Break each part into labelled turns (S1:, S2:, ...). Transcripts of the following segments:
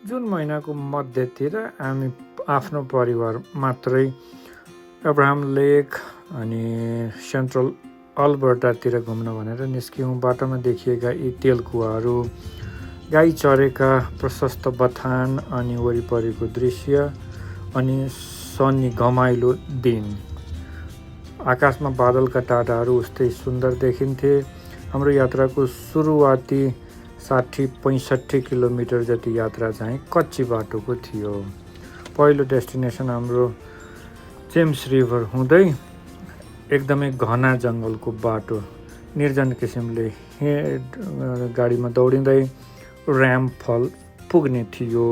S1: जुन महिनाको मध्यतिर हामी आफ्नो परिवार मात्रै अब्राहम लेक अनि सेन्ट्रल अल्बर्टातिर घुम्न भनेर निस्क्यौँ। बाटोमा देखिएका यी तेलकुवाहरू, गाई चरेका प्रशस्त बथान अनि वरिपरिको दृश्य अनि सन्नी घमाइलो दिन। आकाशमा बादलका टाटाहरू उस्तै सुन्दर देखिन्थे। हाम्रो यात्राको सुरुवाती 60-65 किलोमिटर जति यात्रा चाहिँ कच्ची बाटोको थियो। पहिलो डेस्टिनेसन हाम्रो जेम्स रिभर हुँदै एकदमै घना जङ्गलको बाटो निर्जन किसिमले गाडीमा दौडिँदै ऱ्याम फल पुग्ने थियो।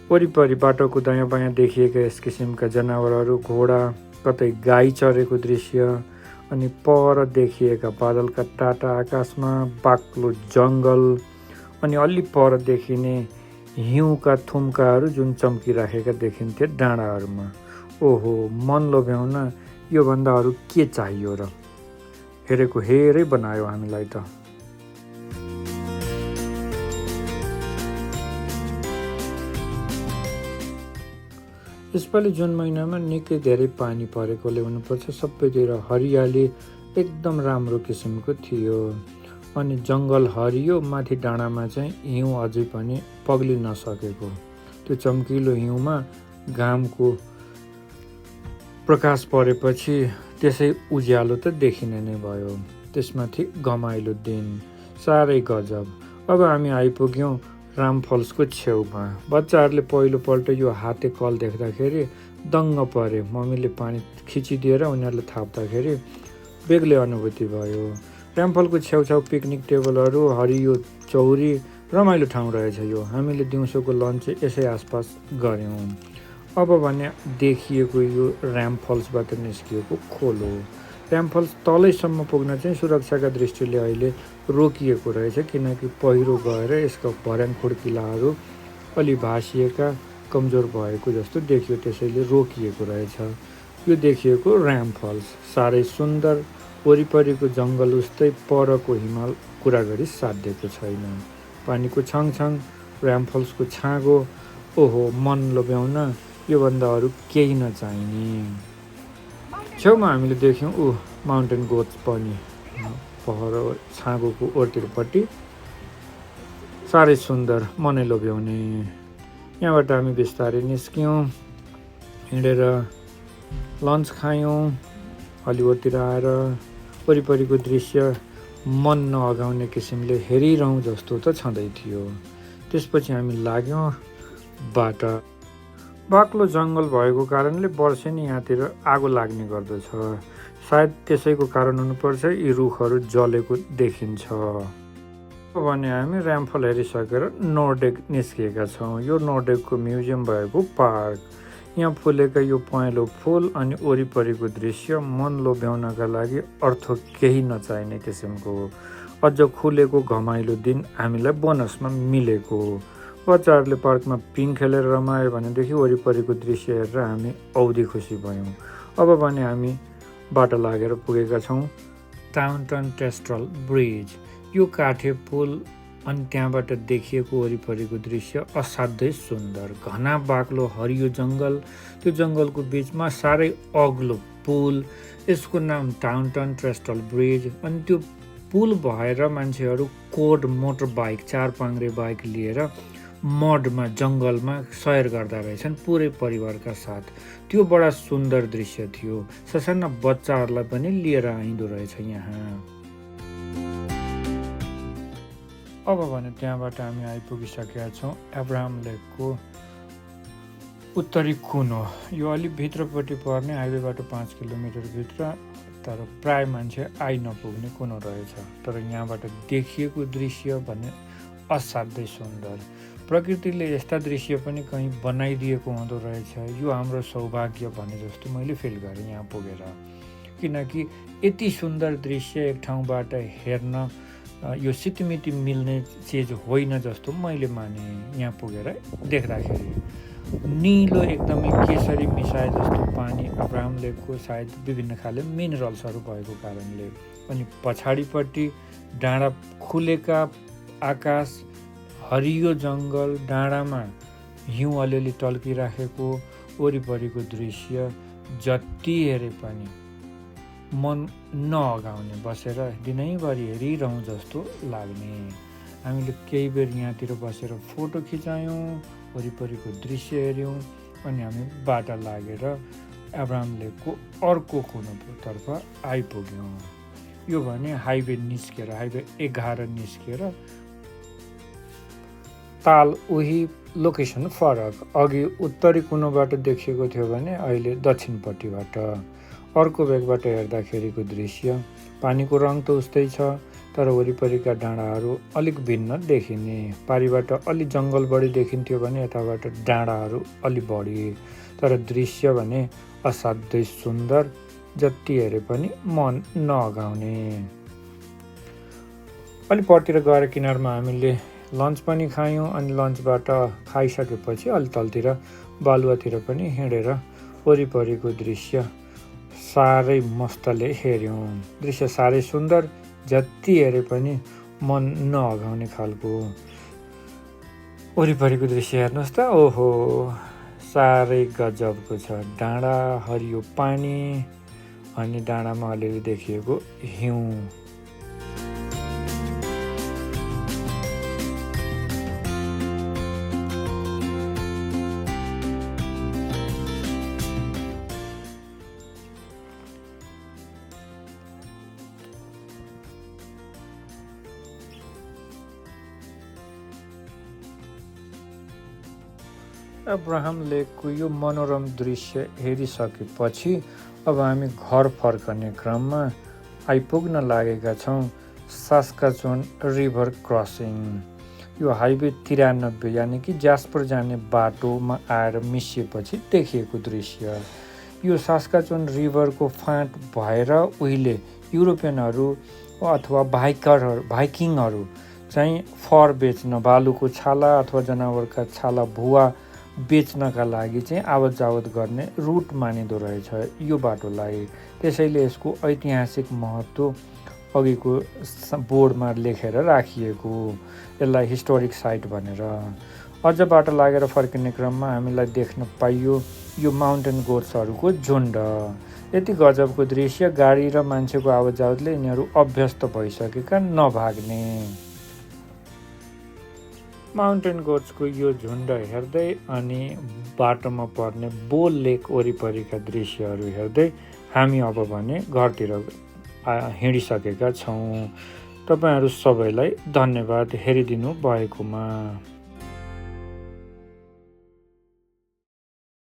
S1: वरिपरि बाटोको दायाँ बायाँ देखिएका यस किसिमका जनावरहरू, घोडा, कतै गाई चरेको दृश्य अनि पर देखिएका बादलका टाटा आकाशमा, बाक्लो जङ्गल अनि अलि पर देखिने हिउँका थुम्काहरू जुन चम्किराखेका देखिन्थे डाँडाहरूमा। ओहो, मन लोभ्याउन योभन्दा अरू के चाहियो र? हेरेको हेरै बनायो हामीलाई त। यसपालि जुन महिनामा निकै धेरै पानी परेकोले हुनुपर्छ, सबैतिर हरियाली एकदम राम्रो किसिमको थियो अनि जङ्गल हरियो। माथि डाँडामा चाहिँ हिउँ अझै पनि पग्लि नसकेको। त्यो चम्किलो हिउँमा घामको प्रकाश परेपछि त्यसै उज्यालो त देखिने नै भयो। त्यसमाथि घमाइलो दिन, साह्रै गजब। अब हामी आइपुग्यौँ राम फल्सको छेउमा। बच्चाहरूले पहिलोपल्ट यो हाते कल देख्दाखेरि दङ्ग परे। मम्मीले पानी खिचिदिएर उनीहरूले थाप्दाखेरि बेग्लै अनुभूति भयो। रामफलको छेउछाउ पिकनिक टेबलहरू, हरियो चौरी, रमाइलो ठाउँ रहेछ यो। हामीले दिउँसोको लन्च यसै आसपास गऱ्यौँ। अब भने देखिएको यो ऱ्याम फल्सबाट निस्किएको खोलो। ऱ्याम फल्स तलैसम्म पुग्न चाहिँ सुरक्षाका दृष्टिले अहिले रोकिएको रहेछ, किनकि पहिरो गएर यसका भर्याङ खुड्किलाहरू अलि भाँसिएका, कमजोर भएको जस्तो देखियो, त्यसैले रोकिएको रहेछ। यो देखिएको ऱ्याम फल्स साह्रै सुन्दर। वरिपरिको जङ्गल उस्तै परको हिमाल कुरा गरी साध्यको छैन। पानीको छङछङ, ऱ्याम फल्सको छाँगो, ओहो, मन लोभ्याउन योभन्दा अरू केही नचाहिने। छेउमा हामीले देख्यौँ माउन्टेन गोट्स पनि पहर छाँगोको ओर्तिरपट्टि, साह्रै सुन्दर, मनै लोभ्याउने। यहाँबाट हामी बिस्तारै निस्क्यौँ, हिँडेर लन्च खायौँ। हलिउडतिर आएर वरिपरिको दृश्य मन नअगाउने किसिमले हेरिरहँ जस्तो त छँदै थियो। त्यसपछि हामी लाग्यौँ बाटा। बाक्लो जङ्गल भएको कारणले वर्षेनी यहाँतिर आगो लाग्ने गर्दछ। सायद त्यसैको कारण हुनुपर्छ यी रुखहरू जलेको देखिन्छ। भने हामी ऱ्यामफल हेरिसकेर नोर्डेक निस्किएका छौँ। यो नोर्डेकको म्युजियम भएको पार्क। यहाँ फुलेका यो पहेँलो फुल अनि वरिपरिको दृश्य मन लोभ्याउनका लागि अर्थ केही नचाहिने किसिमको हो। अझ खुलेको घमाइलो दिन हामीलाई बोनसमा मिलेको। बच्चाहरूले पार्कमा पिङ खेलेर रमायो भनेदेखि वरिपरिको दृश्य हेरेर हामी औधी खुसी भयौँ। अब भने हामी बाटो लागेर पुगेका छौँ टाउनटन टेस्ट्रल ब्रिज। यो काठे पुल अनि त्यहाँबाट देखिएको वरिपरिको दृश्य असाध्यै सुन्दर। घना बाक्लो हरियो जङ्गल, त्यो जङ्गलको बिचमा साह्रै अग्लो पुल, यसको नाम टाउनटन टेस्ट्रल ब्रिज। अनि त्यो पुल भएर मान्छेहरू कोड मोटर बाइक, 4 पाङ्ग्रे बाइक लिएर मडमा जङ्गलमा सैर गर्दा रहेछन् पुरै परिवारका साथ। त्यो बडा सुन्दर दृश्य थियो। ससाना बच्चाहरूलाई पनि लिएर आइँदो रहेछ यहाँ। अब भने त्यहाँबाट हामी आइपुगिसकेका छौँ अब्राहम लेकको उत्तरी कुनो। यो अलिक भित्रपट्टि पर्ने, हाइवेबाट 5 किलोमिटर भित्र, तर प्राय मान्छे आइ नपुग्ने कुनो रहेछ। तर यहाँबाट देखिएको दृश्य भने असाध्यै सुन्दर। प्रकृतिले यस्ता दृश्य पनि कहीँ बनाइदिएको हुँदो रहेछ। यो हाम्रो सौभाग्य भने जस्तो मैले फिल गरेँ यहाँ पुगेर, किनकि यति सुन्दर दृश्य एक ठाउँबाट हेर्न यो सितिमिति मिल्ने चिज होइन जस्तो मैले माने यहाँ पुगेर देख्दाखेरि। निलो एकदमै केसरी मिसाए जस्तो पानी अब्राहम लेकको, सायद विभिन्न खाले मिनरल्सहरू भएको कारणले। अनि पछाडिपट्टि डाँडा खुलेका, आकाश हरियो जङ्गल, डाँडामा हिउँ अलिअलि टल्किराखेको वरिपरिको दृश्य जति हेरे पनि मन नअगाउने, बसेर दिनैभरि हेरिरहँ जस्तो लाग्ने। हामीले केही बेर यहाँतिर बसेर फोटो खिचायौँ, वरिपरिको दृश्य हेऱ्यौँ, अनि हामी बाटा लागेर एब्राहम लेकको अर्को कुनोतर्फ आइपुग्यौँ। यो भने हाइवे 11 निस्केर ताल उही, लोकेसन फरक। अघि उत्तरी कुनोबाट देखिएको थियो भने अहिले दक्षिणपट्टिबाट। अर्को बेगबाट हेर्दाखेरिको दृश्य, पानीको रङ त उस्तै छ, तर वरिपरिका डाँडाहरू अलिक भिन्न देखिने। पारिबाट अलि जङ्गल बढी देखिन्थ्यो भने यताबाट डाँडाहरू अलि बढी, तर दृश्य भने असाध्यै सुन्दर, जति हेरे पनि मन नअगाउने। अलि परतिर गएर किनारमा हामीले लन्च पनि खायौँ, अनि लन्चबाट खाइसकेपछि अलि तलतिर बालुवातिर पनि हिँडेर वरिपरिको दृश्य साह्रै मस्तले हेऱ्यौँ। दृश्य साह्रै सुन्दर, जति हेरे पनि मन नअगाउने खालको। वरिपरिको दृश्य हेर्नुहोस् त, ओहो साह्रै गजबको छ। डाँडा, हरियो पानी, अनि डाँडामा अलिअलि देखिएको हिउँ। अब्राहम लेकको यो मनोरम दृश्य हेरिसकेपछि अब हामी घर फर्कने क्रममा आइपुग्न लागेका छौँ सास्काचुन रिभर क्रसिङ। यो हाइवे 93 यानि कि जास्पर जाने बाटोमा आएर मिसिएपछि देखिएको दृश्य। यो सास्काचुन रिभरको फाँट भएर उहिले युरोपियनहरू अथवा भाइकिङहरू चाहिँ फर बेच्न, बालुको छाला अथवा जनावरका छाला भुवा बेच्नका लागि चाहिँ आवत जावत गर्ने रुट मानिदो रहेछ यो बाटोलाई। त्यसैले यसको ऐतिहासिक महत्त्व अघिको बोर्डमा लेखेर राखिएको, यसलाई हिस्टोरिक साइट भनेर। अझ बाटो लागेर फर्किने क्रममा हामीलाई देख्न पाइयो यो माउन्टेन गोट्सहरूको झुन्ड। यति गजबको दृश्य, गाडी र मान्छेको आवत जावतले यिनीहरू अभ्यस्त भइसकेका नभाग्ने। माउन्टेन गोट्सको यो झुन्ड हेर्दै अनि बाटोमा पर्ने बोल लेक वरिपरिका दृश्यहरू हेर्दै हामी अब भने घरतिर हिँडिसकेका छौँ। तपाईँहरू सबैलाई धन्यवाद हेरिदिनु भएकोमा।